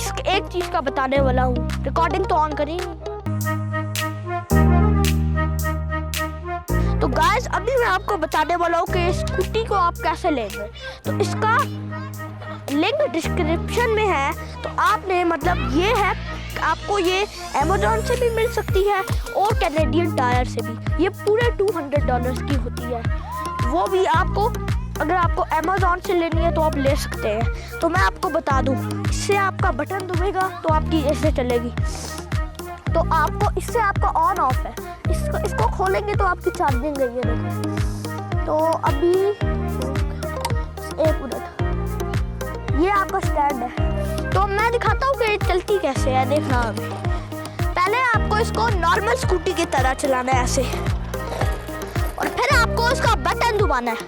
इस एक चीज का बताने वाला हूँ। रिकॉर्डिंग तो ऑन करी। तो गाइस अभी मैं आपको बताने वाला हूँ कि स्कूटी को आप कैसे लेंगे। तो इसका लिंक डिस्क्रिप्शन में है। तो आपने मतलब ये है, आपको ये अमेज़न से भी मिल सकती है और कैनेडियन टायर से भी। ये पूरे $200 की होती है। वो भी आपको, अगर आपको अमेज़न से लेनी है तो आप ले सकते हैं। तो मैं आपको बता दूं, इससे आपका बटन दबाएगा तो आपकी ऐसे चलेगी। तो आपको इससे आपका ऑन ऑफ है। इसको खोलेंगे तो आपकी चार्जिंग गई है। देखो तो अभी एक मिनट, ये आपका स्टैंड है। तो मैं दिखाता हूँ कि चलती कैसे है। देखना अभी, पहले आपको इसको नॉर्मल स्कूटी की तरह चलाना है ऐसे, और फिर आपको इसका बटन दबाना है।